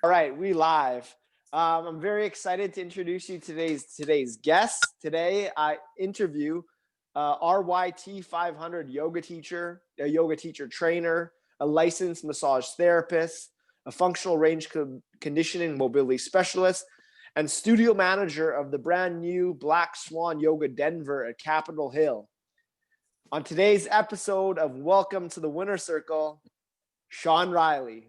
All right, we live. I'm very excited to introduce you to today's guest. Today, I interview RYT 500 yoga teacher, a yoga teacher trainer, a licensed massage therapist, a functional range conditioning mobility specialist, and studio manager of the brand new Black Swan Yoga Denver at Capitol Hill. On today's episode of Welcome to the Winner Circle, Sean Riley.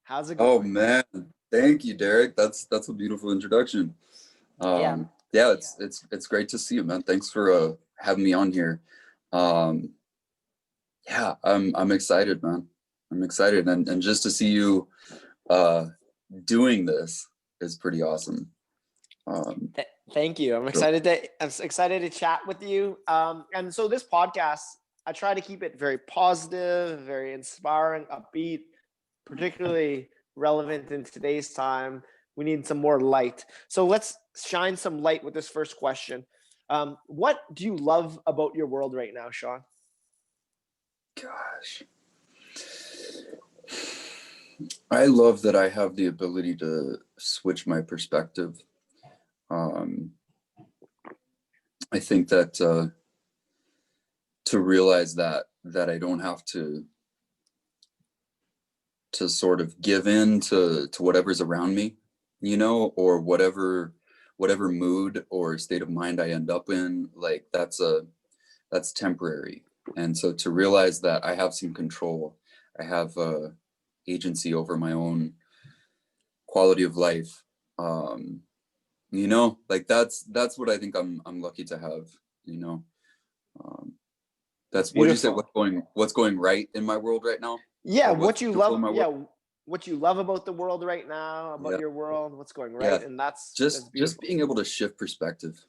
How's it going? Oh man, thank you, Derek. That's a beautiful introduction. Yeah, it's great to see you, man. Thanks for having me on here. Yeah, I'm excited, man. I'm excited, and just to see you doing this is pretty awesome. Thank you. I'm excited to chat with you. And so this podcast, I try to keep it very positive, very inspiring, upbeat, particularly relevant in today's time. We need some more light. So let's shine some light with this first question. What do you love about your world right now, Sean? Gosh, I love that I have the ability to switch my perspective. I think that to realize that I don't have to sort of give in to whatever's around me, you know, or whatever mood or state of mind I end up in, like that's temporary. And so to realize that I have some control, I have agency over my own quality of life, you know, like that's what I think I'm lucky to have, you know. That's what you said. What's going right in my world right now? Yeah, what you love. Yeah, what you love about the world right now, about your world, what's going right, and that's just being able to shift perspective,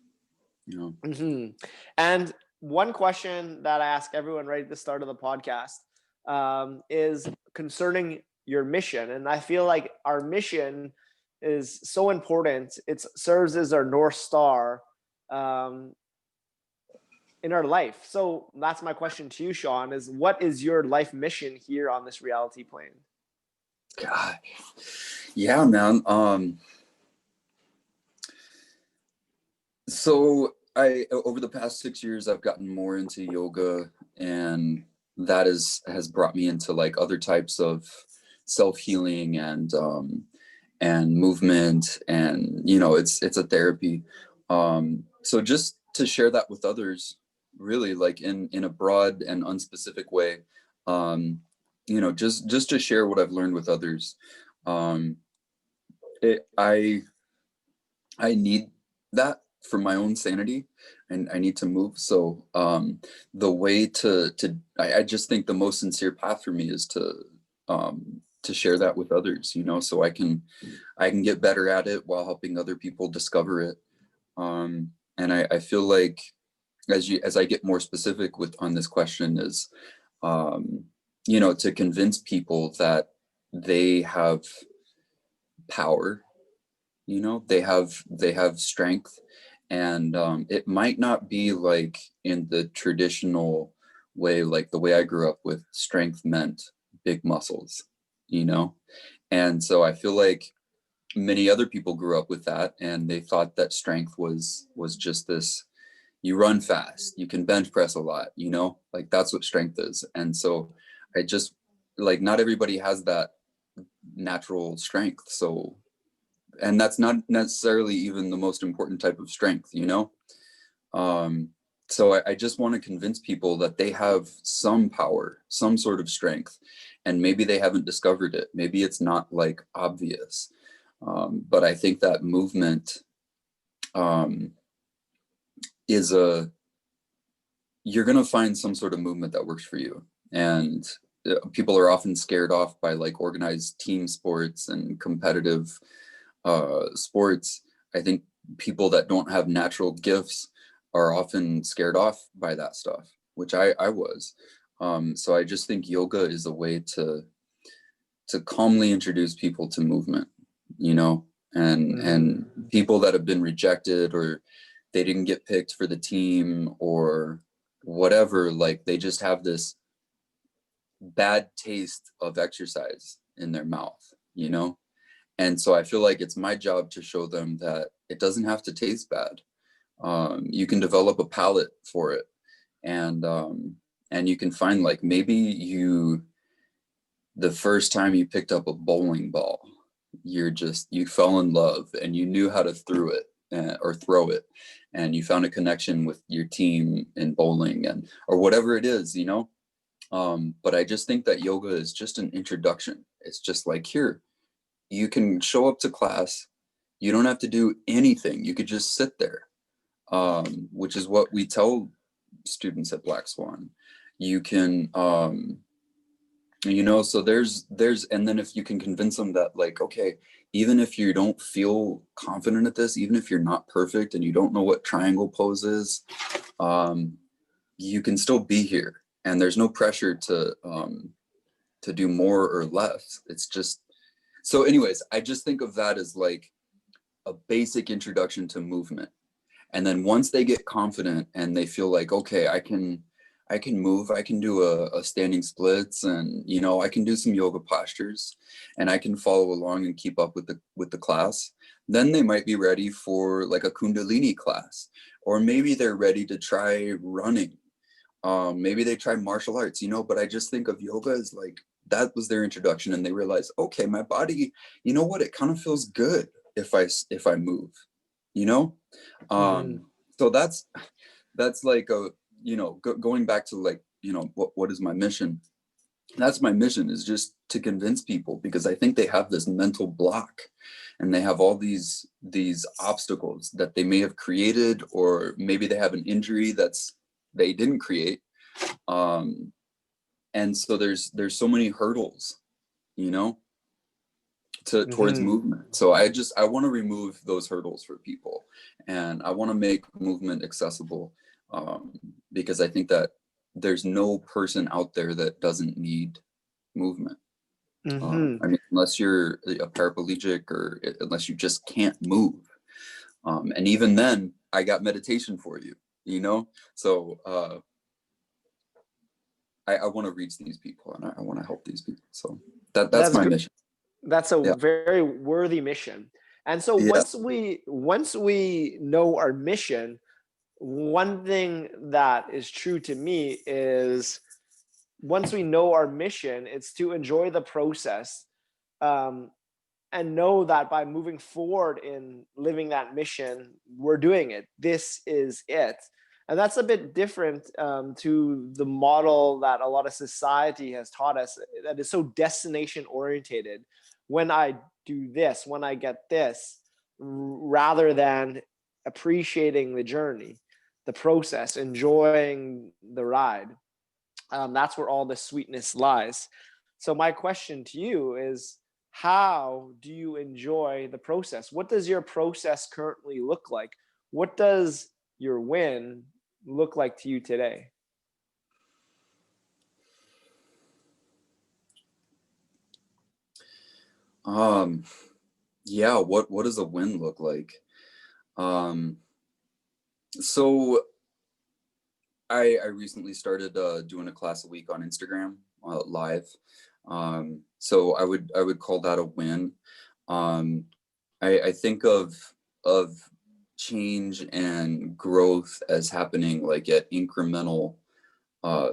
you know. Mm-hmm. And one question that I ask everyone right at the start of the podcast is concerning your mission, and I feel like our mission is so important. It serves as our North Star in our life. So that's my question to you, Sean, is what is your life mission here on this reality plane? God, yeah, man. So over the past 6 years, I've gotten more into yoga, and that has brought me into like other types of self-healing and movement, and you know, it's a therapy. So just to share that with others, really, like in a broad and unspecific way, you know, just to share what I've learned with others. I need that for my own sanity, and I need to move. So the way I just think the most sincere path for me is to share that with others, you know, so I can get better at it while helping other people discover it. And I feel like as I get more specific on this question is, you know, to convince people that they have power, you know, they have strength, and it might not be like in the traditional way, like the way I grew up with strength meant big muscles, you know. And so I feel like many other people grew up with that, and they thought that strength was just this, you run fast, you can bench press a lot, you know, like that's what strength is. And so I just, like, not everybody has that natural strength. So, and that's not necessarily even the most important type of strength, you know. So I just want to convince people that they have some power, some sort of strength, and maybe they haven't discovered it. Maybe it's not like obvious. But I think that movement you're going to find some sort of movement that works for you. And people are often scared off by like organized team sports and competitive sports. I think people that don't have natural gifts are often scared off by that stuff, which I was. So I just think yoga is a way to calmly introduce people to movement, you know, and people that have been rejected, or they didn't get picked for the team or whatever, like they just have this bad taste of exercise in their mouth, you know, And so I feel like it's my job to show them that it doesn't have to taste bad. You can develop a palate for it, and you can find, like, maybe the first time you picked up a bowling ball, you fell in love and you knew how to throw it, and you found a connection with your team in bowling, and or whatever it is, you know. But I just think that yoga is just an introduction. It's just like, here, you can show up to class. You don't have to do anything. You could just sit there, which is what we tell students at Black Swan. You can, so there's, and then if you can convince them that, like, okay, even if you don't feel confident at this, even if you're not perfect and you don't know what triangle pose is, you can still be here, and there's no pressure to do more or less. It's just, so anyways, I just think of that as like a basic introduction to movement. And then once they get confident and they feel like, okay, I can move, I can do a standing splits, and I can do some yoga postures, and I can follow along and keep up with the class, then they might be ready for like a Kundalini class, or maybe they're ready to try running. Maybe they try martial arts, but I just think of yoga as like, that was their introduction, and they realize, okay, my body, you know what, it kind of feels good if I move, you know. So that's like a, going back to, like, what is my mission. That's my mission, is just to convince people, because I think they have this mental block, and they have all these obstacles that they may have created, or maybe they have an injury they didn't create. And so there's so many hurdles, towards movement. So I want to remove those hurdles for people, and I want to make movement accessible, because I think that there's no person out there that doesn't need movement. I mean, unless you're a paraplegic, or unless you just can't move. And even then, I got meditation for you, So I want to reach these people, and I want to help these people. So that's my mission. That's a Yeah. very worthy mission. And so Yeah. once we know our mission, one thing that is true to me is, once we know our mission, it's to enjoy the process, and know that by moving forward in living that mission, we're doing it. This is it. And that's a bit different, to the model that a lot of society has taught us, that is so destination orientated. When I do this, when I get this, rather than appreciating the journey, the process, enjoying the ride. That's where all the sweetness lies. So my question to you is, how do you enjoy the process? What does your process currently look like? What does your win look like to you today? Yeah, what does a win look like? So I recently started doing a class a week on Instagram, live. So I would call that a win. I think of change and growth as happening like at incremental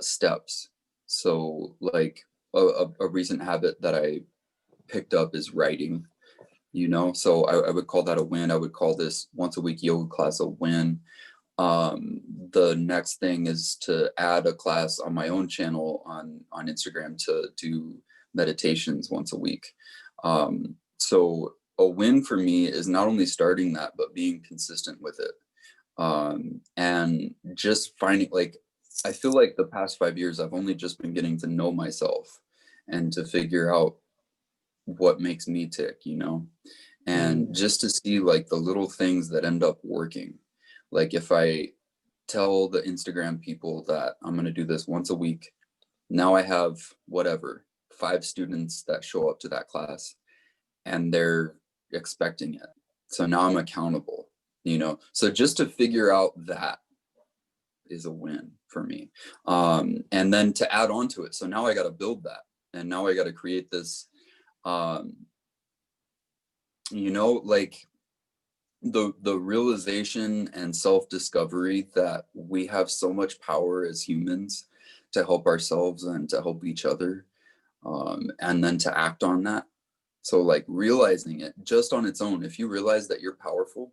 steps. So like a recent habit that I picked up is writing, so I would call that a win. I would call this once a week yoga class a win. The next thing is to add a class on my own channel on Instagram to do meditations once a week. So a win for me is not only starting that, but being consistent with it. And just finding, like, I feel like the past 5 years, I've only just been getting to know myself and to figure out what makes me tick, and just to see like the little things that end up working. Like if I tell the Instagram people that I'm going to do this once a week, now I have whatever 5 students that show up to that class, and they're expecting it. So now I'm accountable, so just to figure out that is a win for me. And then to add on to it, so now I got to build that, and now I got to create this Like the realization and self-discovery that we have so much power as humans to help ourselves and to help each other, and then to act on that. So like realizing it just on its own, if you realize that you're powerful,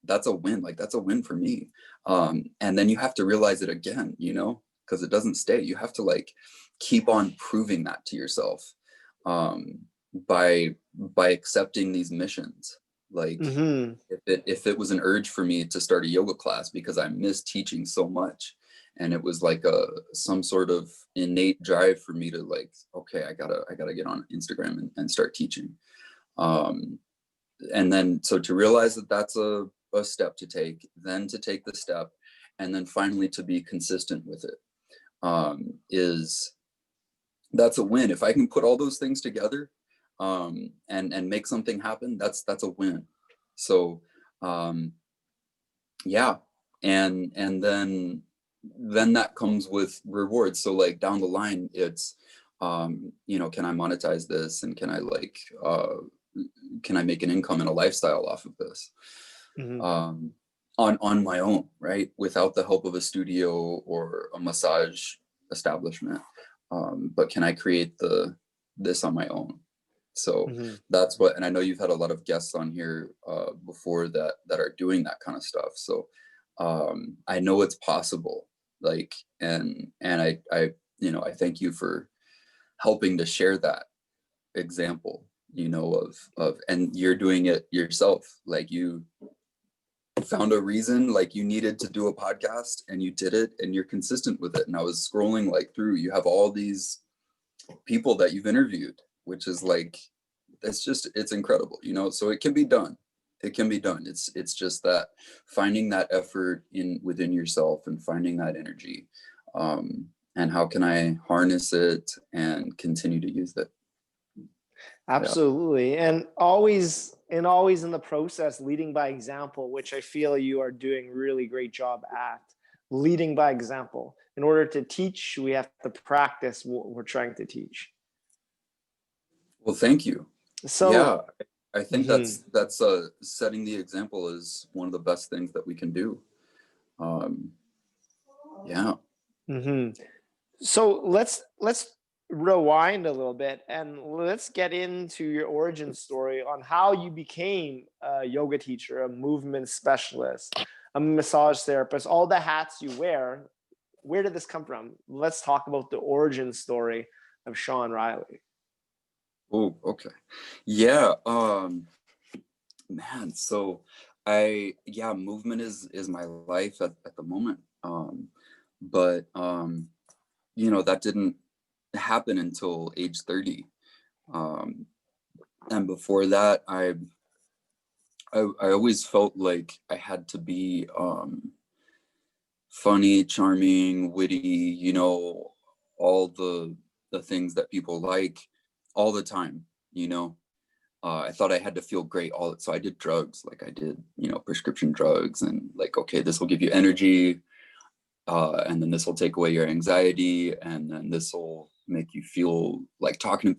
that's a win. Like that's a win for me. And then you have to realize it again, because it doesn't stay. You have to like keep on proving that to yourself, um, by accepting these missions. Like Mm-hmm. if it was an urge for me to start a yoga class because I miss teaching so much, and it was like some sort of innate drive for me to like, okay, I gotta get on Instagram and start teaching. um and then so to realize that that's a step to take, then to take the step, and then finally to be consistent with it, is that's a win. If I can put all those things together, and make something happen, that's a win. So um yeah, and then that comes with rewards. So like down the line, it's can I monetize this, and can I make an income and a lifestyle off of this, Mm-hmm. um on my own, right, without the help of a studio or a massage establishment. But can I create this on my own? So Mm-hmm. that's what, and I know you've had a lot of guests on here before that are doing that kind of stuff. So I know it's possible. Like, and I thank you for helping to share that example, and you're doing it yourself. Like you found a reason, like you needed to do a podcast, and you did it, and you're consistent with it. And I was scrolling like through, you have all these people that you've interviewed, which is like, it's incredible, so it can be done. It can be done. It's just that finding that effort within yourself and finding that energy, and how can I harness it and continue to use it. Yeah. Absolutely. And always in the process, leading by example, which I feel you are doing really great job at. Leading by example. In order to teach, we have to practice what we're trying to teach. Well, thank you. So, Yeah, I think mhm. that's setting the example is one of the best things that we can do. um yeah. Mhm. So let's rewind a little bit and let's get into your origin story on how you became a yoga teacher, a movement specialist, a massage therapist, all the hats you wear. Where did this come from? Let's talk about the origin story of Sean Riley. Oh, okay. Yeah. Man, so movement is my life at the moment. But that didn't happen until age 30. Um, and before that, I always felt like I had to be funny, charming, witty, all the things that people like all the time, you know. I thought I had to feel great so I did drugs, like I did, prescription drugs, and like, okay, this will give you energy, and then this will take away your anxiety, and then this will make you feel like talking,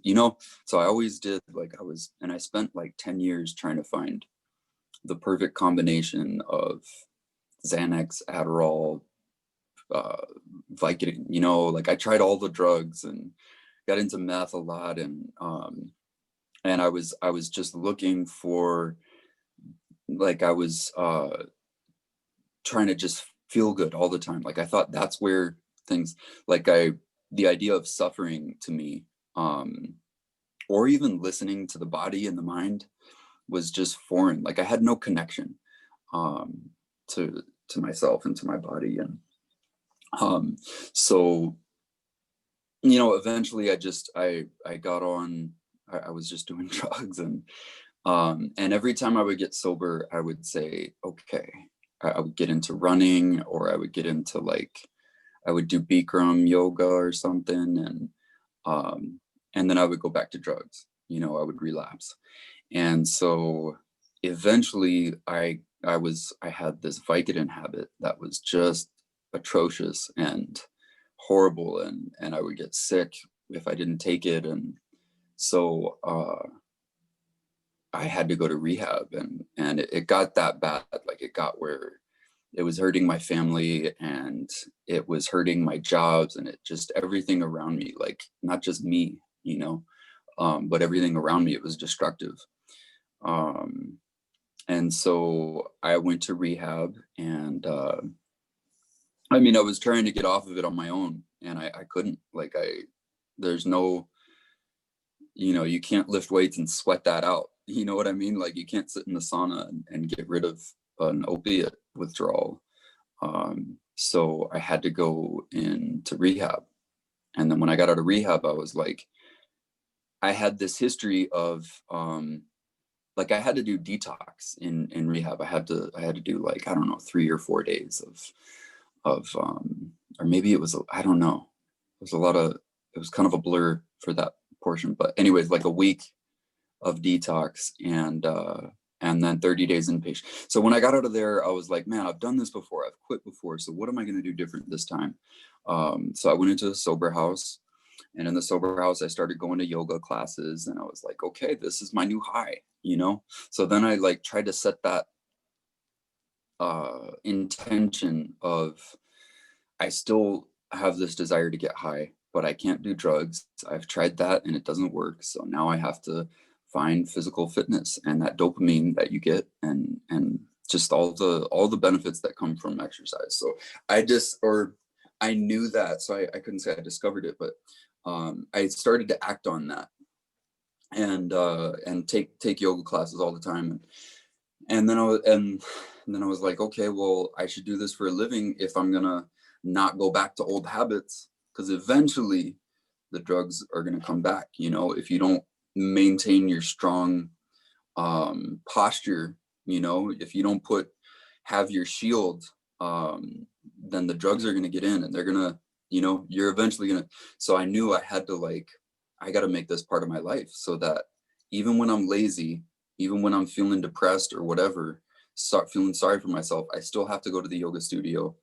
so I always did, like and I spent like 10 years trying to find the perfect combination of Xanax, Adderall, uh, Vicodin, like I tried all the drugs and got into meth a lot, and I was just looking for, like, I was trying to just feel good all the time. Like I thought that's where things, like the idea of suffering to me, um or even listening to the body and the mind, was just foreign. Like I had no connection um to myself and to my body. And um so eventually I got on, I was just doing drugs, and every time I would get sober, I would say, okay, I would get into running, or I would get into, like, I would do Bikram yoga or something, um, and then I would go back to drugs. I would relapse, and so eventually I had this Vicodin habit that was just atrocious and horrible, and I would get sick if I didn't take it, and so I had to go to rehab, and it got that bad. Like it got where it was hurting my family, and it was hurting my jobs, and it just everything around me, like not just me, but everything around me, it was destructive. Um, and so I went to rehab, and I mean, I was trying to get off of it on my own, and I couldn't. Like there's no, you can't lift weights and sweat that out. You know what I mean? Like you can't sit in the sauna and get rid of an opiate withdrawal. So I had to go into rehab. And then when I got out of rehab, I was like, I had this history of like I had to do detox in rehab. I had to do like, I don't know, 3 or 4 days of or maybe it was, I don't know. It was a lot of, it was kind of a blur for that portion. But anyways, like a week of detox, and then 30 days inpatient. So when I got out of there, I was like, man, I've done this before. I've quit before. So what am I going to do different this time? So I went into a sober house, and in the sober house, I started going to yoga classes, and I was like, okay, this is my new high. So then I like tried to set that intention of, I still have this desire to get high, but I can't do drugs. I've tried that and it doesn't work. So now I have to find physical fitness and that dopamine that you get, and just all the benefits that come from exercise. So I knew that. So I couldn't say I discovered it, but I started to act on that, and take yoga classes all the time. And then I was like, okay, well, I should do this for a living if I'm gonna not go back to old habits, because eventually the drugs are gonna come back. If you don't maintain your strong posture, if you don't have your shield, then the drugs are gonna get in, and they're gonna, you're eventually gonna. So I knew I had to, like, I got to make this part of my life, so that even when I'm lazy, even when I'm feeling depressed or whatever, start feeling sorry for myself, I still have to go to the yoga studio.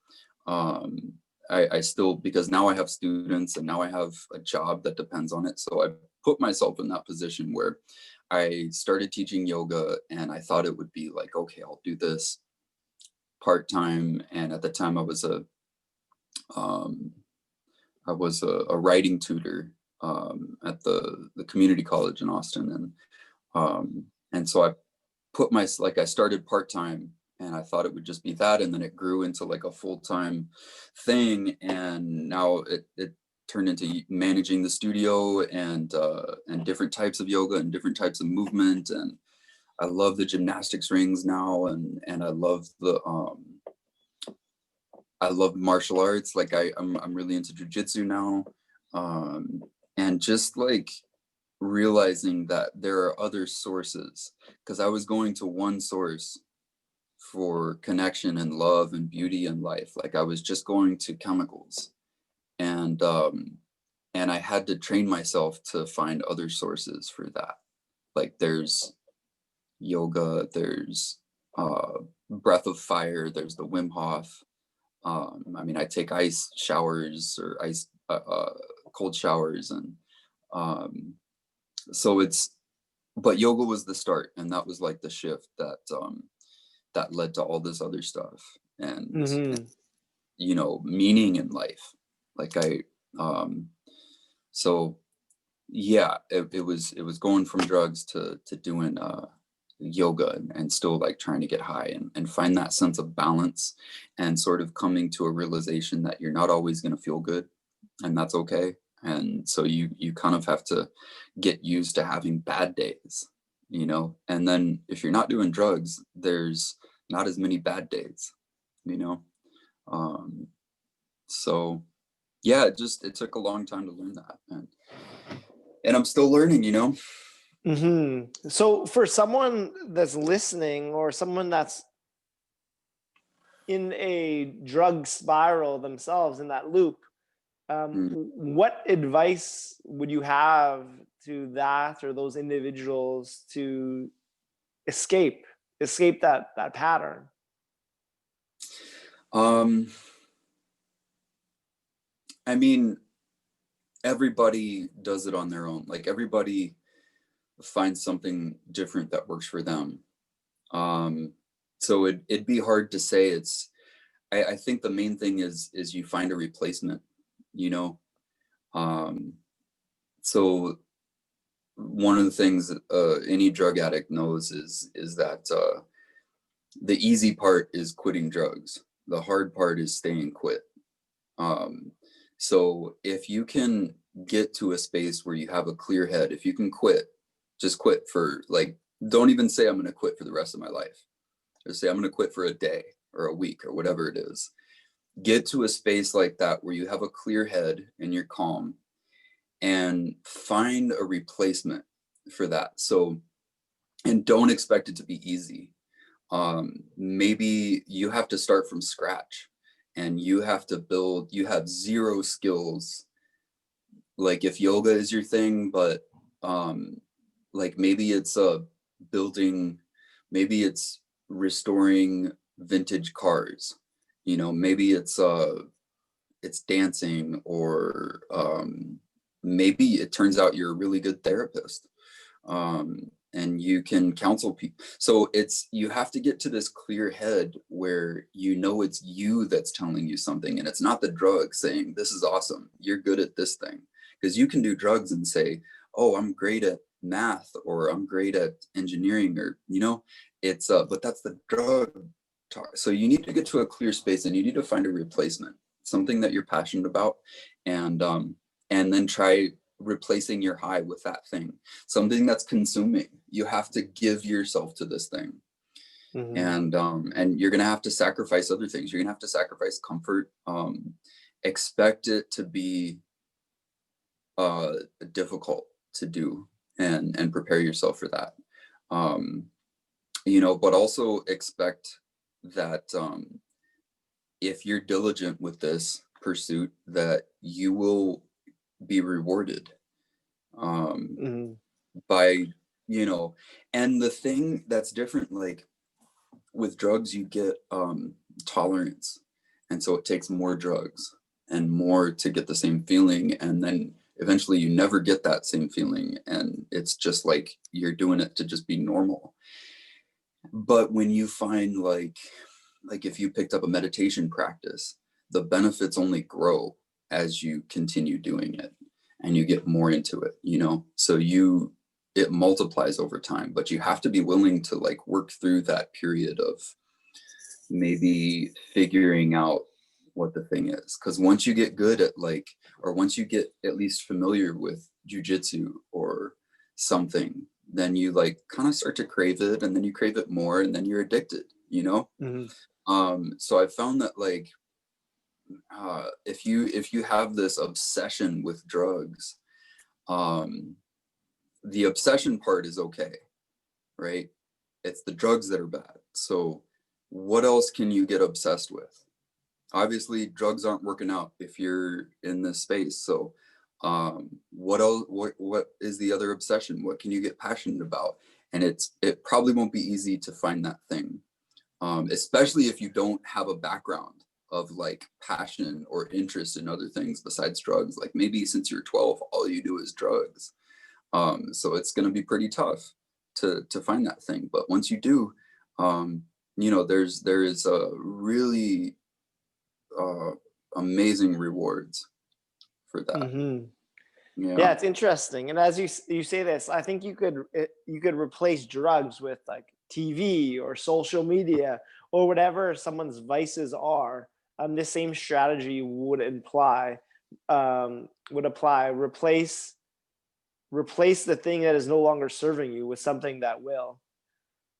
Um, I still, because now I have students and now I have a job that depends on it. So I put myself in that position where I started teaching yoga, and I thought it would be like, okay, I'll do this part-time. And at the time um, I was a writing tutor at the community college in Austin. And so I started part-time, and I thought it would just be that. And then it grew into like a full-time thing. And now it turned into managing the studio, and different types of yoga and different types of movement. And I love the gymnastics rings now. And I love martial arts. Like I'm really into jujitsu now. Um, and just like realizing that there are other sources, because I was going to one source for connection and love and beauty in life. Like I was just going to chemicals, and I had to train myself to find other sources for that. Like there's yoga, there's breath of fire, there's the Wim Hof. I mean, I take ice showers, or cold showers, and um, so but yoga was the start, and that was like the shift that led to all this other stuff, and Mm-hmm. meaning in life. Like um so yeah, it was going from drugs to doing yoga, and still like trying to get high, and find that sense of balance, and sort of coming to a realization that you're not always going to feel good, and that's okay. And so you kind of have to get used to having bad days, and then if you're not doing drugs, there's not as many bad days, you know um so yeah, it took a long time to learn that, and I'm still learning. Mm-hmm. So for someone that's listening, or someone that's in a drug spiral themselves, in that loop, Mm. what advice would you have to that or those individuals to escape that pattern? um I mean, everybody does it on their own. Like everybody find something different that works for them. So it'd be hard to say. I think the main thing is you find a replacement, you know. Um, so one of the things any drug addict knows is that the easy part is quitting drugs. The hard part is staying quit. Um, so if you can get to a space where you have a clear head, if you can quit, just quit for like, don't even say I'm going to quit for the rest of my life. Just say I'm going to quit for a day or a week or whatever it is. Get to a space like that where you have a clear head and you're calm, and find a replacement for that. So, and don't expect it to be easy. Maybe you have to start from scratch and you have to build, you have zero skills. Like if yoga is your thing, but like maybe it's building, maybe it's restoring vintage cars, you know, maybe it's dancing, or maybe it turns out you're a really good therapist, and you can counsel people. So it's, you have to get to this clear head where you know it's you that's telling you something, and it's not the drug saying this is awesome, you're good at this thing. Because you can do drugs and say, oh, I'm great at math, or I'm great at engineering, or you know, it's but that's the drug talk. So you need to get to a clear space and you need to find a replacement, something that you're passionate about, and then try replacing your high with that thing, something that's consuming. You have to give yourself to this thing. And you're gonna have to sacrifice other things. You're gonna have to sacrifice comfort. Expect it to be difficult to do, and prepare yourself for that. You know, but also expect that if you're diligent with this pursuit, that you will be rewarded by, you know. And the thing that's different, like with drugs, you get tolerance, and so it takes more drugs and more to get the same feeling, and then eventually you never get that same feeling, and it's just like you're doing it to just be normal. But when you find like if you picked up a meditation practice, the benefits only grow as you continue doing it and you get more into it, you know. So it multiplies over time, but you have to be willing to like work through that period of maybe figuring out what the thing is. Because once you get good at like, or once you get at least familiar with jujitsu or something, then you like kind of start to crave it, and then you crave it more, and then you're addicted, you know. So I found that like if you have this obsession with drugs, the obsession part is okay, right? It's the drugs that are bad. So what else can you get obsessed with? Obviously drugs aren't working out if you're in this space. So what else, what is the other obsession? What can you get passionate about? And it probably won't be easy to find that thing, especially if you don't have a background of like passion or interest in other things besides drugs. Like maybe since you're 12 all you do is drugs, so it's going to be pretty tough to find that thing. But once you do, you know, there is a really amazing rewards for that. Yeah, Yeah. it's interesting. And as you say this, I think you could replace drugs with like TV or social media or whatever someone's vices are. The same strategy would imply would apply. Replace the thing that is no longer serving you with something that will.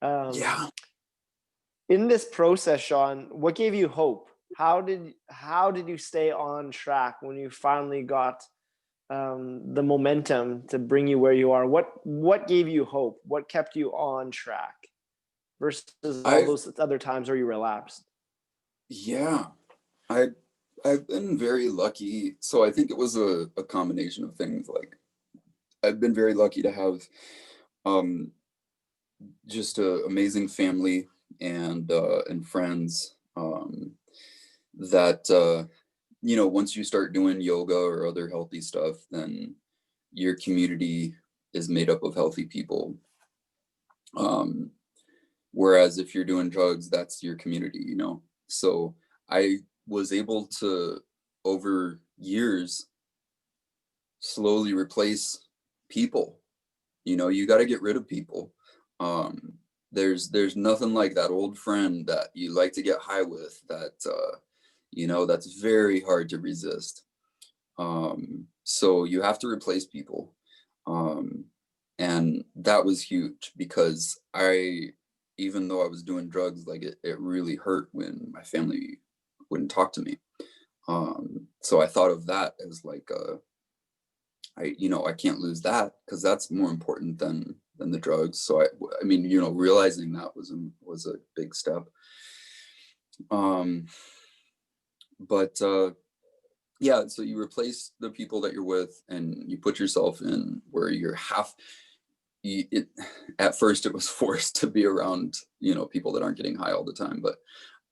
Um, Yeah. in this process, Sean, what gave you hope? How did you stay on track when you finally got the momentum to bring you where you are? What gave you hope? What kept you on track versus all I've those other times where you relapsed? yeah. I I've been very lucky. So I think it was a combination of things. Like I've been very lucky to have um just a amazing family and friends, that you know, once you start doing yoga or other healthy stuff, then your community is made up of healthy people. Whereas if you're doing drugs, that's your community, you know? So I was able to, over years, slowly replace people. You know, you got to get rid of people. Um, there's nothing like that old friend that you like to get high with that, you know, that's very hard to resist. So you have to replace people. Um, and that was huge because even though I was doing drugs, like it really hurt when my family wouldn't talk to me. So I thought of that as like, you know, I can't lose that because that's more important than the drugs. So I mean, you know, realizing that was a big step. Um, but yeah, so you replace the people that you're with, and you put yourself in where you're at first it was forced to be around, you know, people that aren't getting high all the time, but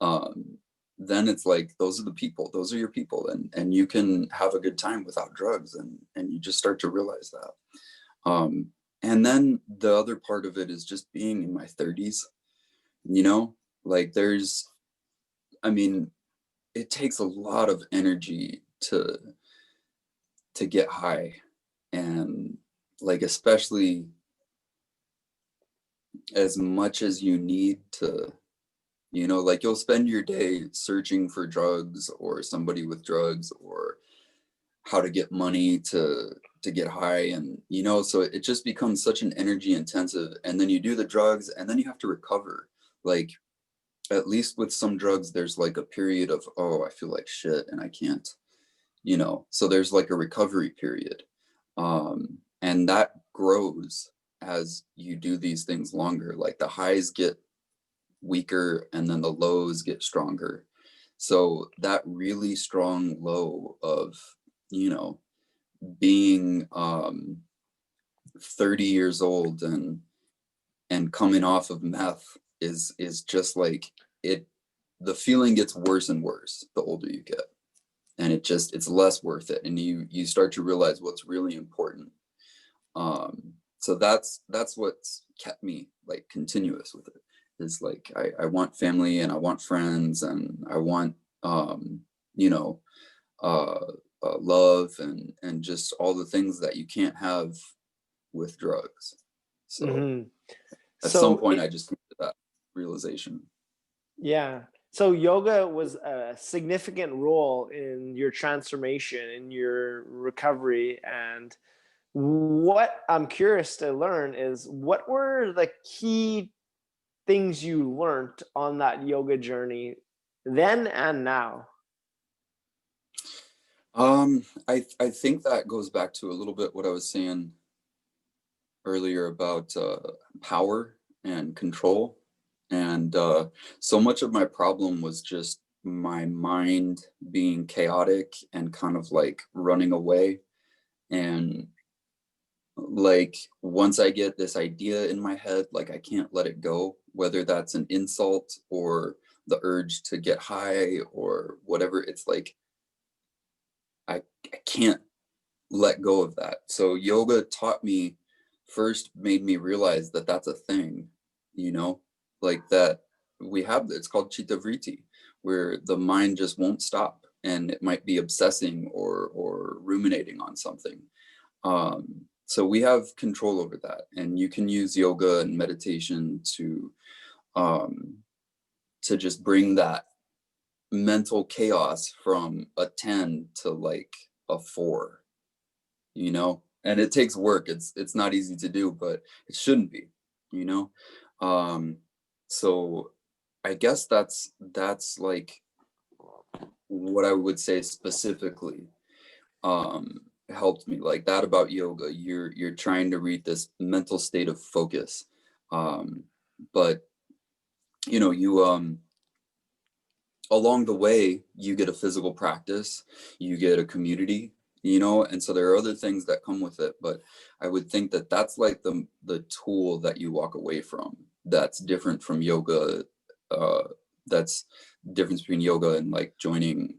um, then it's like those are the people, those are your people, and you can have a good time without drugs, and you just start to realize that. Um, and then the other part of it is just being in my 30s, you know, like I mean, it takes a lot of energy to get high, and like especially as much as you need to, you know, like you'll spend your day searching for drugs or somebody with drugs or how to get money to get high, and you know, so it just becomes such an energy intensive, and then you do the drugs and then you have to recover. Like at least with some drugs there's like a period of, oh, I feel like shit and I can't, you know, so there's like a recovery period. And that grows as you do these things longer, like the highs get weaker and then the lows get stronger. So that really strong low of, you know, being 30 years old and coming off of meth is just like it, the feeling gets worse and worse the older you get, and it's less worth it, and you start to realize what's really important. So that's what's kept me like continuous with it, is like I want family and I want friends and I want you know, uh, love and just all the things that you can't have with drugs. So Hmm. at some So point I just came to that realization. yeah. So yoga was a significant role in your transformation, in your recovery. And what I'm curious to learn is what were the key things you learned on that yoga journey then and now? I think that goes back to a little bit what I was saying earlier about power and control. And so much of my problem was just my mind being chaotic and kind of like running away. And like once I get this idea in my head, like I can't let it go, whether that's an insult or the urge to get high or whatever. It's like I can't let go of that. So yoga taught me, first made me realize that that's a thing, you know, like that we have, it's called chitta vritti, where the mind just won't stop and it might be obsessing or ruminating on something. So we have control over that, and you can use yoga and meditation um, to just bring that mental chaos from a 10 to like a 4, you know, and it takes work. It's not easy to do, but it shouldn't be, you know. um so I guess that's like what I would say specifically um helped me, like that about yoga. You're trying to reach this mental state of focus, um but you know, you along the way you get a physical practice, you get a community, you know, and so there are other things that come with it, but I would think that that's like the tool that you walk away from, that's different from yoga. uh that's difference between yoga and like joining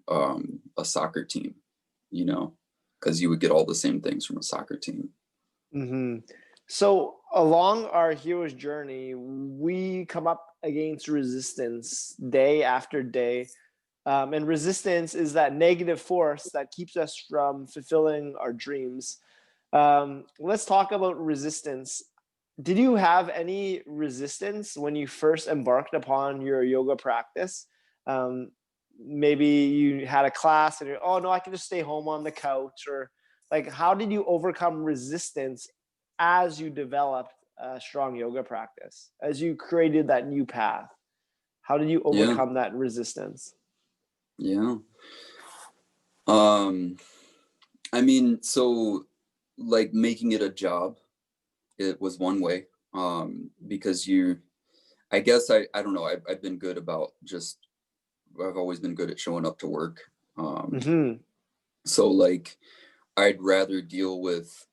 a soccer team, you know, because you would get all the same things from a soccer team. Hmm. So along our hero's journey, we come up against resistance day after day. And resistance is that negative force that keeps us from fulfilling our dreams. Let's talk about resistance. Did you have any resistance when you first embarked upon your yoga practice? Um, Maybe you had a class and you're, oh no, I can just stay home on the couch, or like, how did you overcome resistance as you developed a strong yoga practice, as you created that new path? How did you Yeah. overcome that resistance? Yeah. Um, I mean, so like making it a job, it was one way. Because I guess I don't know, I've been good about just, I've always been good at showing up to work. Um, Hmm. so like I'd rather deal with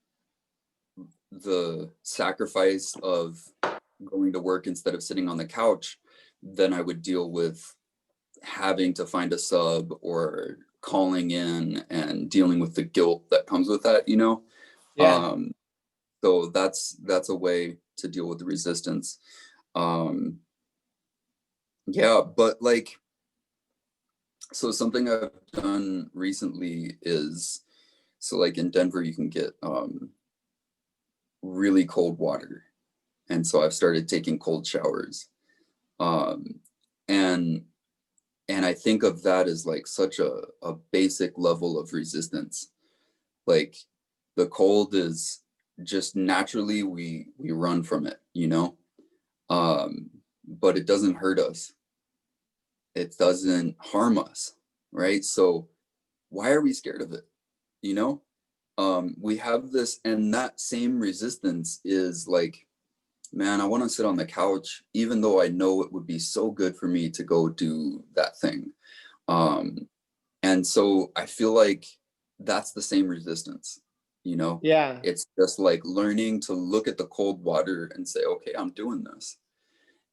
the sacrifice of going to work instead of sitting on the couch than I would deal with having to find a sub or calling in and dealing with the guilt that comes with that, you know? Yeah. Um, so that's a way to deal with the resistance. Um, yeah, but like, so something I've done recently is, so like in Denver, you can get really cold water. And so I've started taking cold showers. Um, and and I think of that as like such a basic level of resistance. Like the cold is just naturally we run from it, you know? Um, but it doesn't hurt us. It doesn't harm us, right? So why are we scared of it? You know? We have this, and that same resistance is like, man, I want to sit on the couch, even though I know it would be so good for me to go do that thing. Um, and so I feel like that's the same resistance, you know? Yeah. It's just like learning to look at the cold water and say, okay, I'm doing this.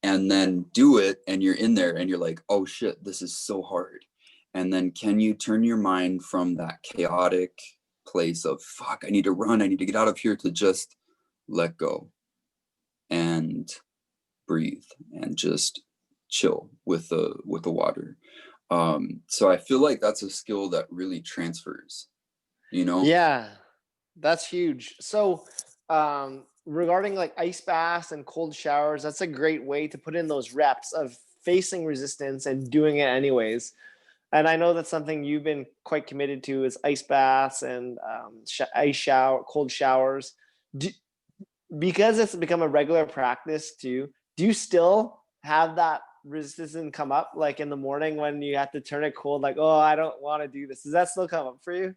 And then do it, and you're in there and you're like, oh shit, this is so hard. And then can you turn your mind from that chaotic place of fuck, I need to run, I need to get out of here, to just let go and breathe and just chill with the water. So I feel like that's a skill that really transfers, you know? Yeah, that's huge. So, regarding like ice baths and cold showers, that's a great way to put in those reps of facing resistance and doing it anyways. And I know that's something you've been quite committed to, is ice baths and ice shower, cold showers. Do, because it's become a regular practice too, do you still have that resistance come up, like in the morning when you have to turn it cold, like, oh, I don't want to do this? Does that still come up for you?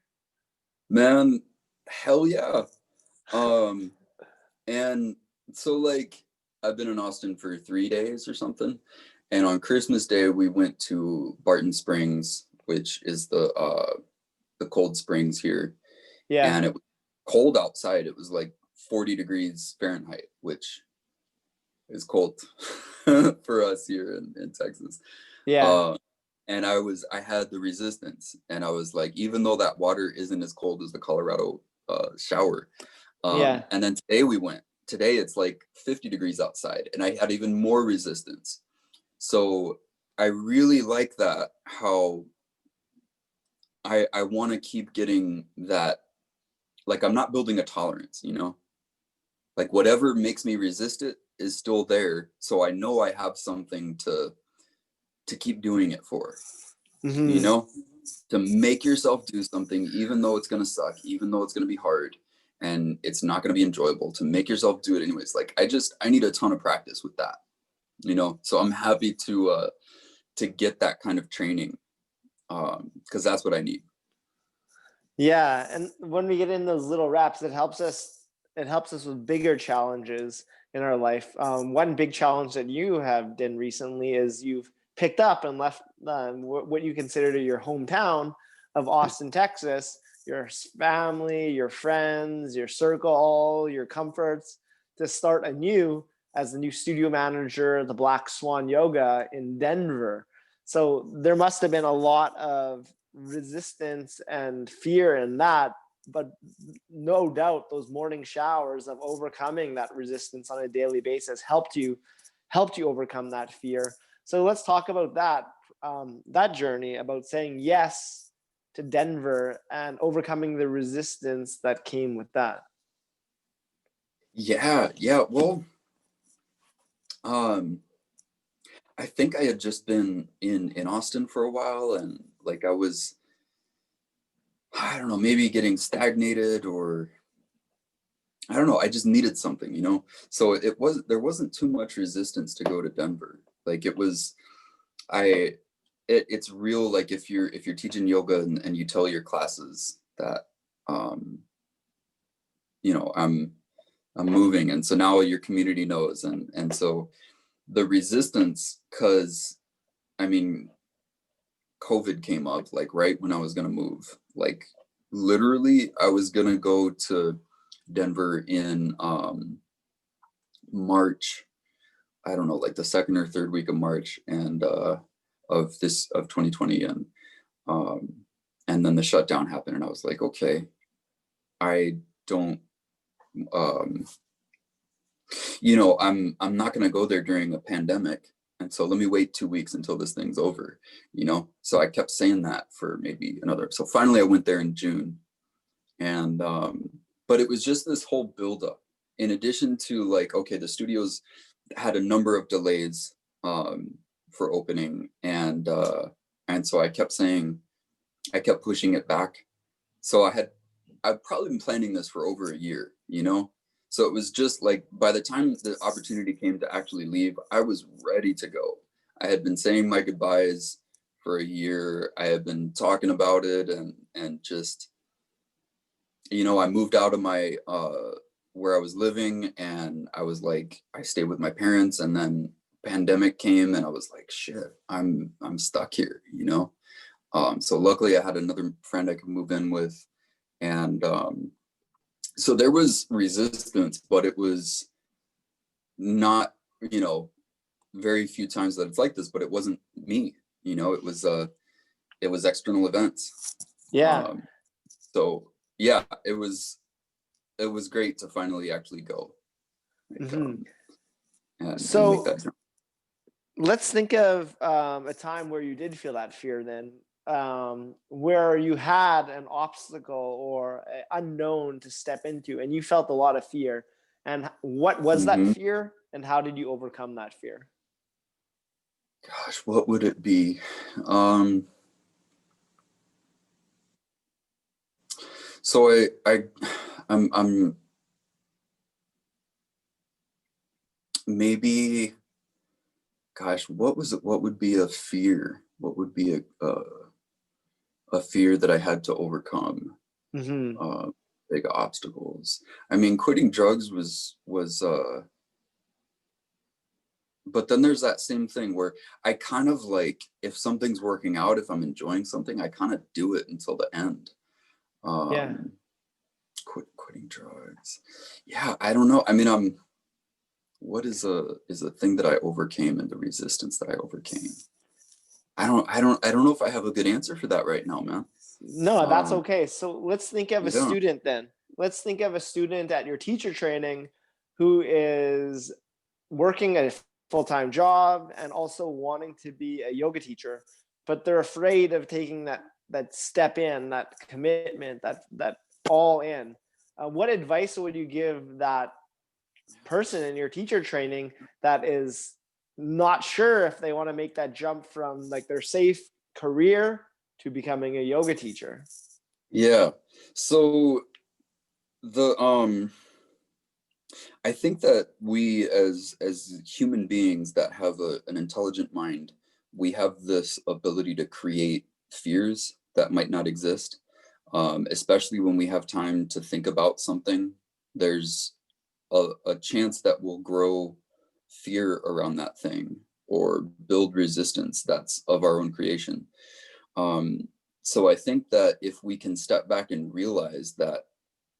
Man, hell yeah. Um and so like I've been in Austin for 3 days or something. And on Christmas Day we went to Barton Springs, which is the cold springs here. Yeah. And it was cold outside. It was like 40 degrees Fahrenheit, which is cold for us here in Texas. Yeah. Uh, and I had the resistance, and I was like, even though that water isn't as cold as the Colorado shower. Yeah. And then today we went. Today it's like 50 degrees outside, and I had even more resistance. So I really like that, how I want to keep getting that. Like I'm not building a tolerance, you know. Like whatever makes me resist it is still there, so I know I have something to keep doing it for, you Hmm. know, to make yourself do something even though it's going to suck, even though it's going to be hard and it's not going to be enjoyable, to make yourself do it anyways. Like I need a ton of practice with that, you know. So I'm happy to get that kind of training, because that's what I need. Yeah, and when we get in those little reps, it helps us. It helps us with bigger challenges in our life. One big challenge that you have done recently is you've picked up and left what you consider to your hometown of Austin, Texas, your family, your friends, your circle, all your comforts, to start anew as the new studio manager of the Black Swan Yoga in Denver. So there must have been a lot of resistance and fear in that, but no doubt those morning showers of overcoming that resistance on a daily basis helped you overcome that fear. So let's talk about that journey, about saying yes to Denver and overcoming the resistance that came with that. Yeah. Well, I think I had just been in Austin for a while, and like I don't know, maybe getting stagnated, or I don't know, I just needed something, you know? So there wasn't too much resistance to go to Denver. Like it was, it's real. Like if you're teaching yoga and you tell your classes that, um, I'm moving. And so now your community knows. And so the resistance, cause I mean, COVID came up like right when I was going to move, like literally I was going to go to Denver in, March, I don't know, like the second or third week of March, and of 2020, um, and then the shutdown happened, and I was like, okay, I don't, um, I'm not going to go there during a pandemic, and so let me wait 2 weeks until this thing's over, you know. So I kept saying that for maybe another. So finally, I went there in June, and but it was just this whole buildup. In addition to like, okay, the studios had a number of delays for opening, and so I kept pushing it back. So I've probably been planning this for over a year, you know. So it was just like by the time the opportunity came to actually leave, I was ready to go. I had been saying my goodbyes for a year. I had been talking about it, and just, you know, I moved out of my where I was living, and I was like, I stayed with my parents, and then pandemic came, and I was like, shit, I'm stuck here, you know. So luckily I had another friend I could move in with, and so there was resistance, but it was not, you know, very few times that it's like this, but it wasn't me, you know. It was external events. Yeah. So yeah, it was great to finally actually go, like, and make So that jump. let's think of a time where you did feel that fear then, where you had an obstacle or unknown to step into and you felt a lot of fear. And what was that Mm-hmm. fear and how did you overcome that fear? Gosh, what would it be? Um, so I'm maybe, gosh, what was it? What would be a fear? What would be a fear that I had to overcome? Mm-hmm. Big obstacles. I mean, quitting drugs was but then there's that same thing where I kind of like, if something's working out, if I'm enjoying something, I kind of do it until the end. Yeah. Um, quitting drugs. Yeah, I don't know. I mean, what is a thing that I overcame, and the resistance that I overcame? I don't know if I have a good answer for that right now, man. No, that's okay. So let's think of a Yeah. student then. Let's think of a student at your teacher training who is working a full-time job and also wanting to be a yoga teacher, but they're afraid of taking that step in, that commitment, that all in. What advice would you give that person in your teacher training that is not sure if they want to make that jump from like their safe career to becoming a yoga teacher? Yeah. So the I think that we as human beings that have an intelligent mind, we have this ability to create fears that might not exist. Especially when we have time to think about something, there's a chance that we'll grow fear around that thing, or build resistance that's of our own creation. Um, so I think that if we can step back and realize that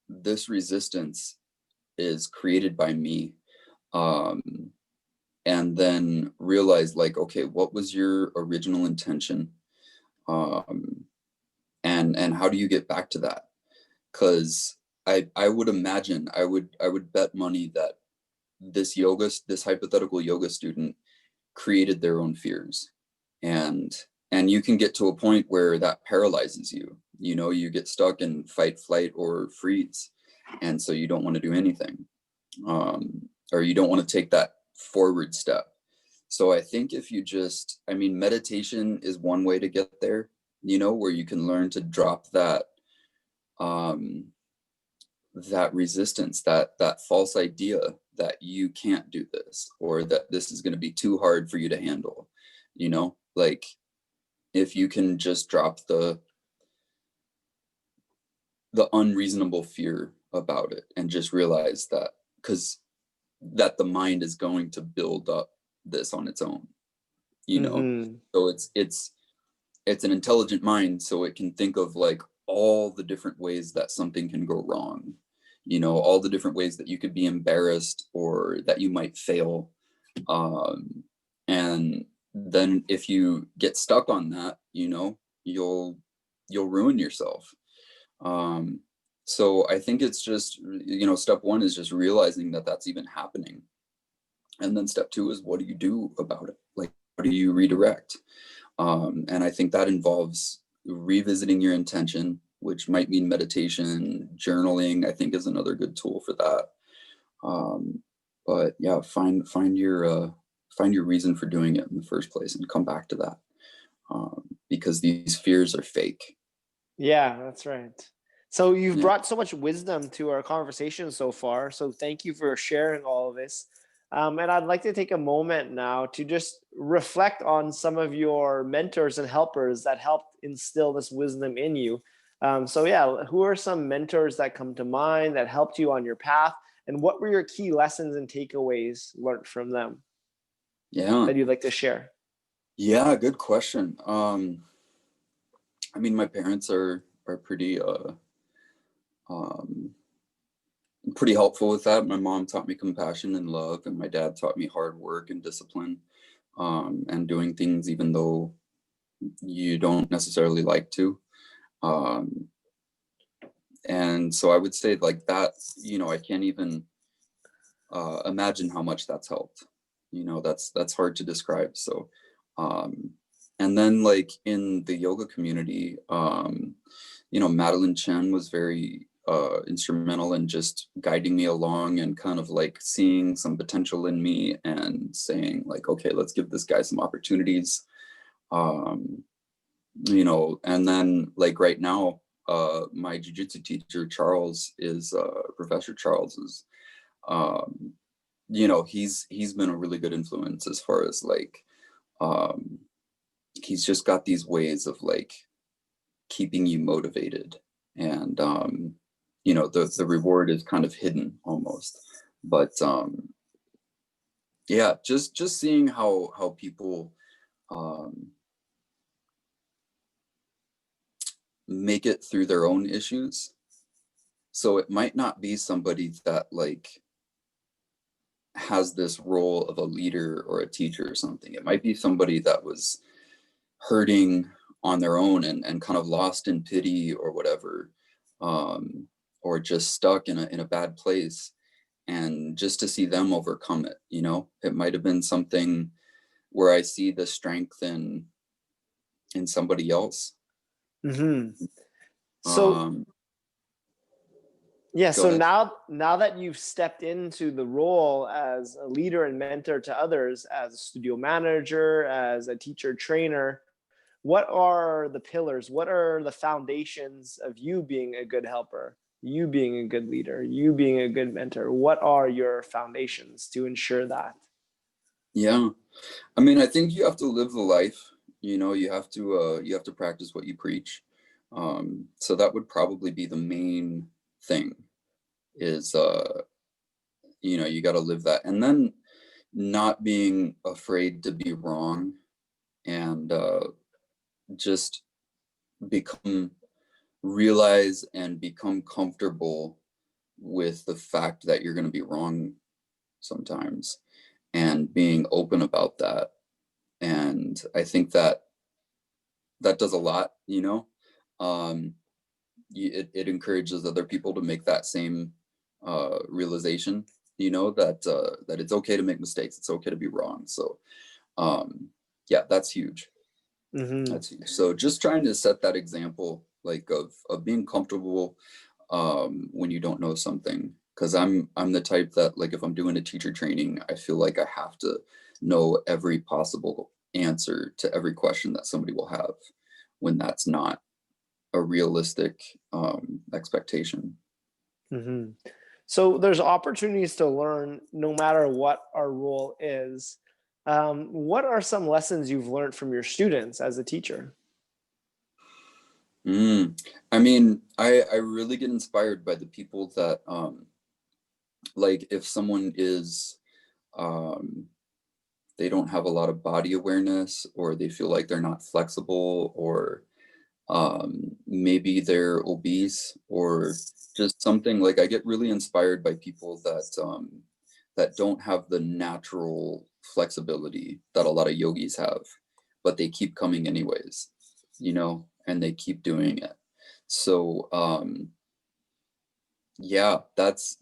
this resistance is created by me, um, and then realize like, okay, what was your original intention, um, and how do you get back to that? because I would imagine, I would bet money that this hypothetical yoga student created their own fears. And you can get to a point where that paralyzes you. You know, you get stuck in fight, flight, or freeze. And so you don't want to do anything. Or you don't want to take that forward step. So I think if you just, I mean, meditation is one way to get there, you know, where you can learn to drop um, that resistance, that false idea that you can't do this, or that this is going to be too hard for you to handle. You know, like if you can just drop the unreasonable fear about it and just realize that, because that the mind is going to build up this on its own, you know. Mm-hmm. So it's an intelligent mind, so it can think of like all the different ways that something can go wrong, you know, all the different ways that you could be embarrassed or that you might fail. And then if you get stuck on that, you know, you'll ruin yourself. um so I think it's just, you know, step one is just realizing that that's even happening, and then step two is, what do you do about it? Like, how do you redirect? And I think that involves revisiting your intention, which might mean meditation. Journaling, I think, is another good tool for that. Um, but yeah, find your reason for doing it in the first place and come back to that, because these fears are fake. Yeah, that's right. So you've Yeah. brought so much wisdom to our conversation so far. So thank you for sharing all of this. And I'd like to take a moment now to just reflect on some of your mentors and helpers that helped instill this wisdom in you. So yeah, who are some mentors that come to mind that helped you on your path? And what were your key lessons and takeaways learned from them Yeah. that you'd like to share? Yeah, good question. I mean, my parents are um pretty helpful with that. My mom taught me compassion and love, and my dad taught me hard work and discipline, and doing things even though you don't necessarily like to. Um, and so I would say like that, you know, I can't even imagine how much that's helped. You know, that's hard to describe. So, um, and then like in the yoga community, you know, Madeline Chen was very instrumental in just guiding me along and kind of like seeing some potential in me and saying like, okay, let's give this guy some opportunities. Um, you know, and then like right now, my jujitsu teacher Charles is Professor Charles is, um, you know, he's been a really good influence as far as like, um, he's just got these ways of like keeping you motivated, and you know, the reward is kind of hidden almost. But yeah, just seeing how people um make it through their own issues. So it might not be somebody that like has this role of a leader or a teacher or something. It might be somebody that was hurting on their own and kind of lost in pity or whatever, um, or just stuck in a bad place. And just to see them overcome it, you know, it might have been something where I see the strength in somebody else. Hmm. So Um, yeah, Go so ahead. now that you've stepped into the role as a leader and mentor to others, as a studio manager, as a teacher trainer, what are the pillars? What are the foundations of you being a good helper, you being a good leader, you being a good mentor? What are your foundations to ensure that? Yeah. I mean, I think you have to live the life, you know, you have to practice what you preach. So that would probably be the main thing is, you know, you got to live that. And then not being afraid to be wrong, and just become realize and become comfortable with the fact that you're going to be wrong sometimes, and being open about that. And I think that that does a lot, you know. um it encourages other people to make that same realization, you know, that it's okay to make mistakes, it's okay to be wrong. So yeah, that's huge. Mm-hmm. That's huge. So just trying to set that example, like of being comfortable when you don't know something. Because I'm the type that, like, if I'm doing a teacher training, I feel like I have to know every possible answer to every question that somebody will have, when that's not a realistic expectation. Mm-hmm. So there's opportunities to learn no matter what our role is. What are some lessons you've learned from your students as a teacher? Mm. I mean, I really get inspired by the people that like, if someone is um they don't have a lot of body awareness, or they feel like they're not flexible, or maybe they're obese, or just something. Like, I get really inspired by people that don't have the natural flexibility that a lot of yogis have, but they keep coming anyways, you know, and they keep doing it. So yeah, that's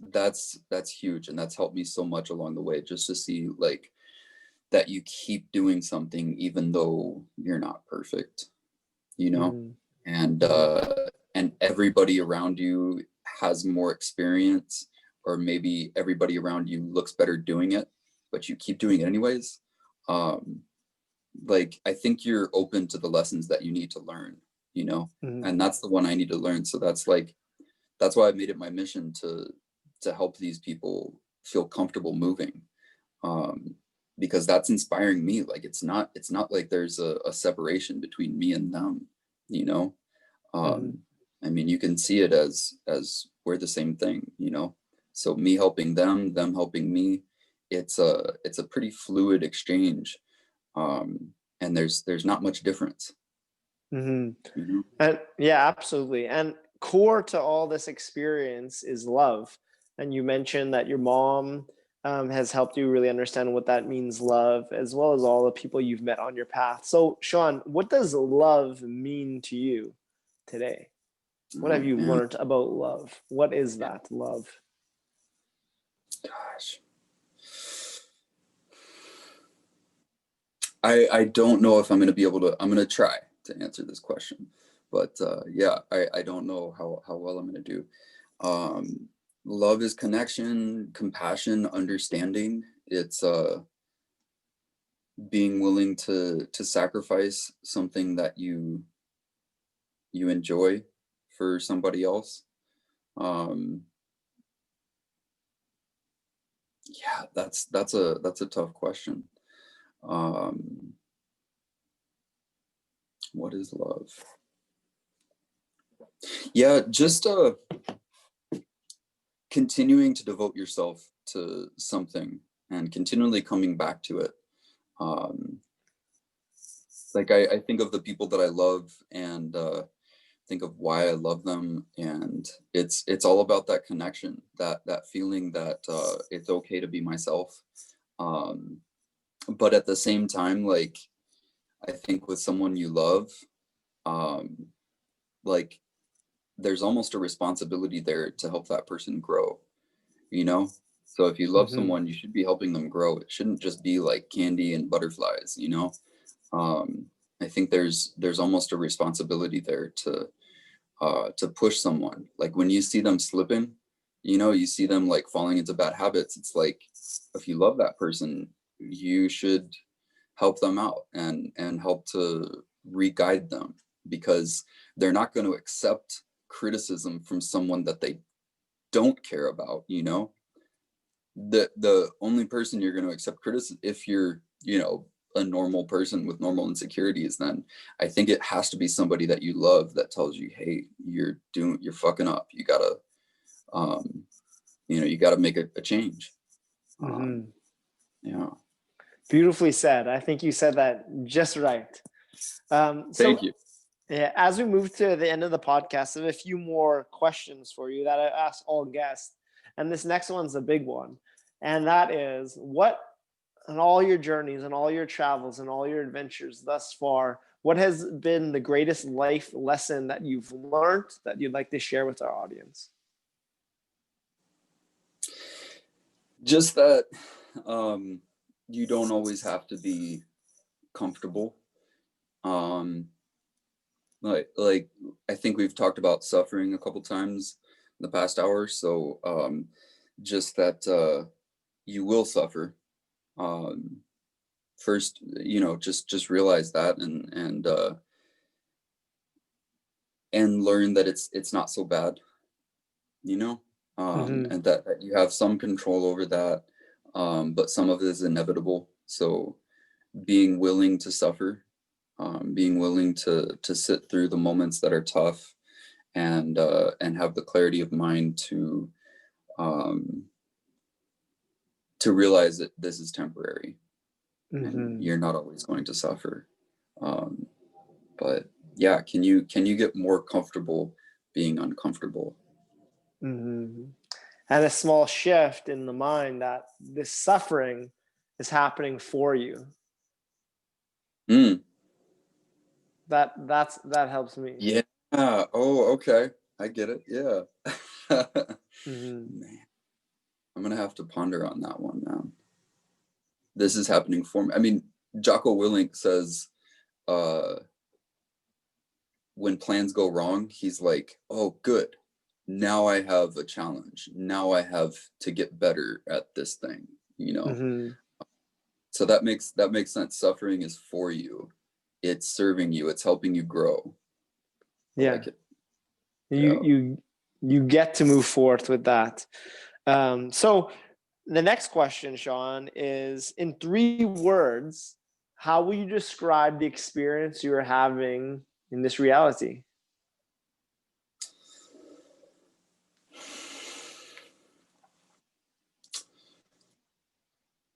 huge, and that's helped me so much along the way, just to see, like, that you keep doing something even though you're not perfect, you know? Mm-hmm. And Mm-hmm. and everybody around you has more experience, or maybe everybody around you looks better doing it, but you keep doing it anyways. Um, like, I think you're open to the lessons that you need to learn, you know? Mm-hmm. And that's the one I need to learn. So that's like, that's why I made it my mission to help these people feel comfortable moving. Um, because that's inspiring me. Like, it's not like there's a separation between me and them, you know? Mm-hmm. Um, I mean, you can see it as we're the same thing, you know? So me helping them helping me, it's a pretty fluid exchange. And there's not much difference, Mm-hmm. you know? And yeah, absolutely. And core to all this experience is love. And you mentioned that your mom has helped you really understand what that means, love, as well as all the people you've met on your path. So, Sean, what does love mean to you today? What have Oh you man, learned about love? What is that love? gosh. I don't know if I'm gonna be able to. I'm gonna try to answer this question, but yeah, I don't know how well I'm gonna do. Um, Love is connection, compassion, understanding. It's being willing to sacrifice something that you enjoy for somebody else. Um, yeah, that's a tough question. Um, what is love? Yeah, just continuing to devote yourself to something and continually coming back to it. Um, like, I think of the people that I love, and think of why I love them, and it's all about that connection, that feeling that it's okay to be myself. Um, but at the same time, like, I think with someone you love, um, like, there's almost a responsibility there to help that person grow, you know? So if you love Mm-hmm. someone, you should be helping them grow. It shouldn't just be like candy and butterflies, you know? Um, I think there's almost a responsibility there to push someone. Like, when you see them slipping, you know, you see them like falling into bad habits, it's like, if you love that person, you should help them out and help to re-guide them, because they're not going to accept criticism from someone that they don't care about, you know? The only person you're going to accept criticism, if you're, you know, a normal person with normal insecurities, then I think it has to be somebody that you love that tells you, hey, you're fucking up, you gotta um you know, you gotta make a change. um Mm-hmm. yeah. Beautifully said. I think you said that just right. So Thank you. yeah, as we move to the end of the podcast, I have a few more questions for you that I ask all guests. And this next one's a big one. And that is, what, on all your journeys and all your travels and all your adventures thus far, what has been the greatest life lesson that you've learned that you'd like to share with our audience? Just that you don't always have to be comfortable. Um, like I think we've talked about suffering a couple times in the past hour. So just that you will suffer. Um, First, just realize that and learn that it's not so bad, you know, Mm-hmm. and that you have some control over that, but some of it is inevitable. So being willing to suffer, being willing to sit through the moments that are tough, and have the clarity of mind um, to realize that this is temporary and Mm-hmm. you're not always going to suffer. Um, but yeah, can you get more comfortable being uncomfortable? Mm-hmm. And a small shift in the mind that this suffering is happening for you. Mm, That helps me. yeah. Oh, okay. I get it. Yeah. Mm-hmm. Man, I'm gonna have to ponder on that one, man. This is happening for me. I mean, Jocko Willink says, uh, when plans go wrong, he's like, "Oh, good. Now I have a challenge. Now I have to get better at this thing." You know. Mm-hmm. So that makes sense. Suffering is for you. It's serving you. It's helping you grow. I Yeah. like it. You Yeah. you you get to move forth with that. So the next question, Sean, is in 3 words, how will you describe the experience you are having in this reality?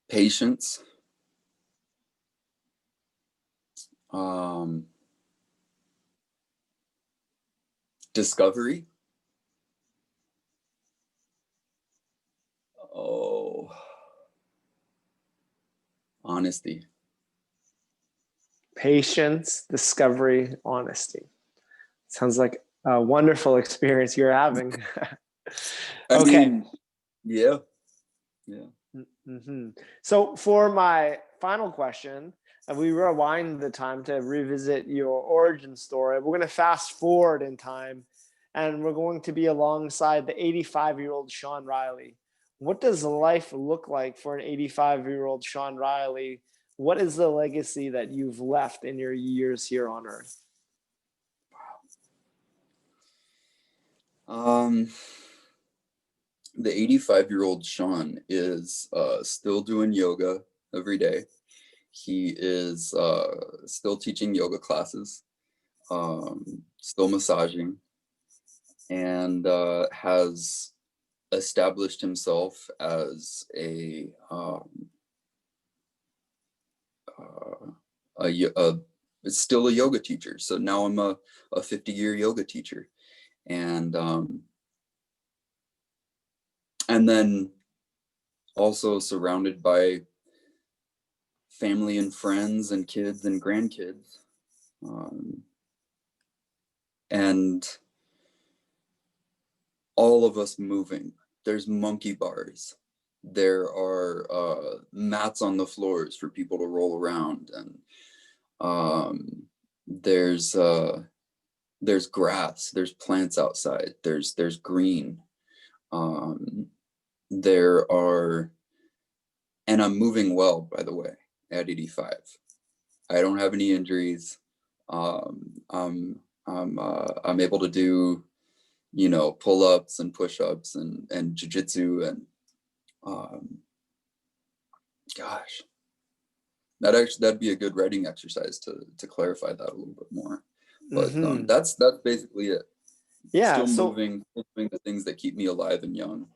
Patience. Um, Discovery. Oh, honesty. Patience, discovery, honesty. Sounds like a wonderful experience you're having. I Okay. mean, yeah, yeah. Mm-hmm. So for my final question, we rewind the time to revisit your origin story. We're going to fast forward in time, and we're going to be alongside the 85-year-old Sean Riley. What does life look like for an 85-year-old Sean Riley? What is the legacy that you've left in your years here on Earth? Um, the 85-year-old Sean is still doing yoga every day. He is still teaching yoga classes, still massaging, and has established himself as uh, still a yoga teacher. So now I'm a 50-year yoga teacher, and then also surrounded by family and friends and kids and grandkids, um, and all of us moving. There's monkey bars. There are mats on the floors for people to roll around, and um, there's grass. There's plants outside. There's green. Um, there are, and I'm moving well, by the way, at 85. I don't have any injuries. I'm able to do, pull-ups and push-ups and jujitsu, and um, gosh, that'd be a good writing exercise to clarify that a little bit more. But Mm-hmm. that's basically it. Yeah. Still So moving, still doing the things that keep me alive and young.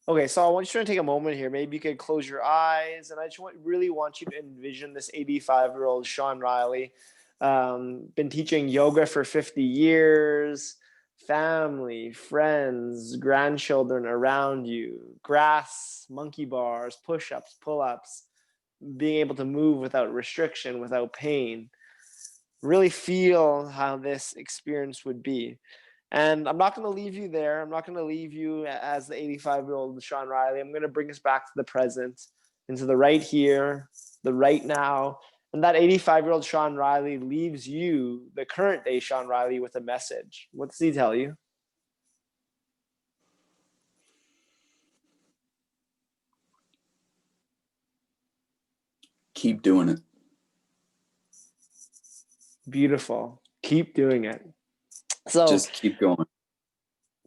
okay, so I want you to take a moment here. Maybe you could close your eyes, and I just really want you to envision this 85-year-old Sean Riley, been teaching yoga for 50 years, family, friends, grandchildren around you, grass, monkey bars, push-ups, pull-ups, being able to move without restriction, without pain. really feel how this experience would be. And I'm not going to leave you there. I'm not going to leave you as the 85-year-old Sean Riley. I'm going to bring us back to the present, into the right here, the right now. And that 85-year-old Sean Riley leaves you, the current day Sean Riley, with a message. What does he tell you? Keep doing it. Beautiful. Keep doing it. So Just keep going.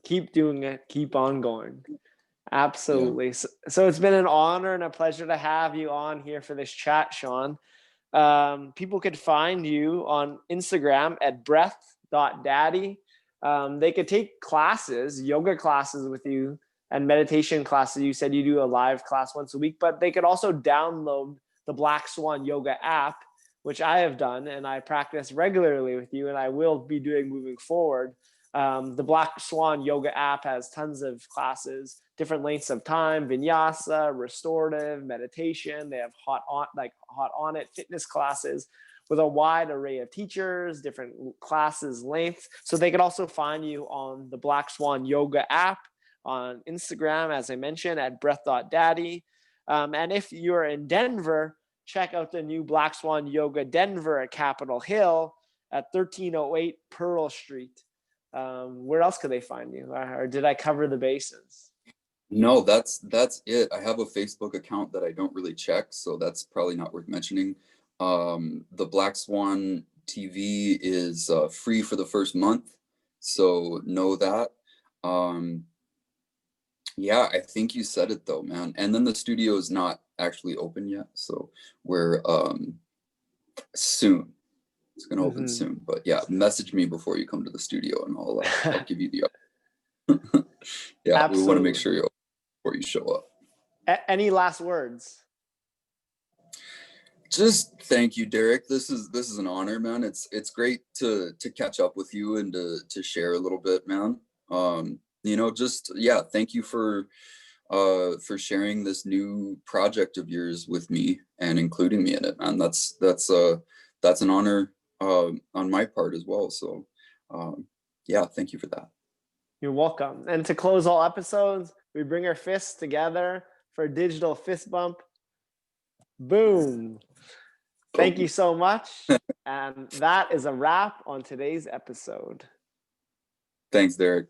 keep doing it. Keep on going. Absolutely. Yeah. So it's been an honor and a pleasure to have you on here for this chat, Sean. People could find you on Instagram at breath.daddy. They could take classes, yoga classes with you, and meditation classes. You said you do a live class once a week, but they could also download the Black Swan Yoga app, which I have done, and I practice regularly with you, and I will be doing moving forward. The Black Swan Yoga app has tons of classes, different lengths of time, vinyasa, restorative, meditation. They have hot on it fitness classes with a wide array of teachers, different classes lengths. So they can also find you on the Black Swan Yoga app, on Instagram, as I mentioned, at breath.daddy. And if you're in Denver, check out the new Black Swan Yoga Denver at Capitol Hill at 1308 Pearl Street. Where else could they find you? Or did I cover the bases? No, that's it. I have a Facebook account that I don't really check, so that's probably not worth mentioning. The Black Swan TV is free for the first month, so know that. Um, yeah, I think you said it though, man. And then the studio is not actually open yet, so we're soon. It's gonna open Mm-hmm. soon, but yeah, message me before you come to the studio, and I'll give you the. Yeah, we want to make Absolutely. sure you before you show up. Any last words? Just thank you, Derek. This is an honor, man. It's great to catch up with you and to share a little bit, man. Just yeah, thank you for sharing this new project of yours with me and including me in it, man. That's an honor on my part as well. So yeah, thank you for that. You're welcome. And to close all episodes, we bring our fists together for a digital fist bump. Boom. Thank you so much. And that is a wrap on today's episode. Thanks, Derek.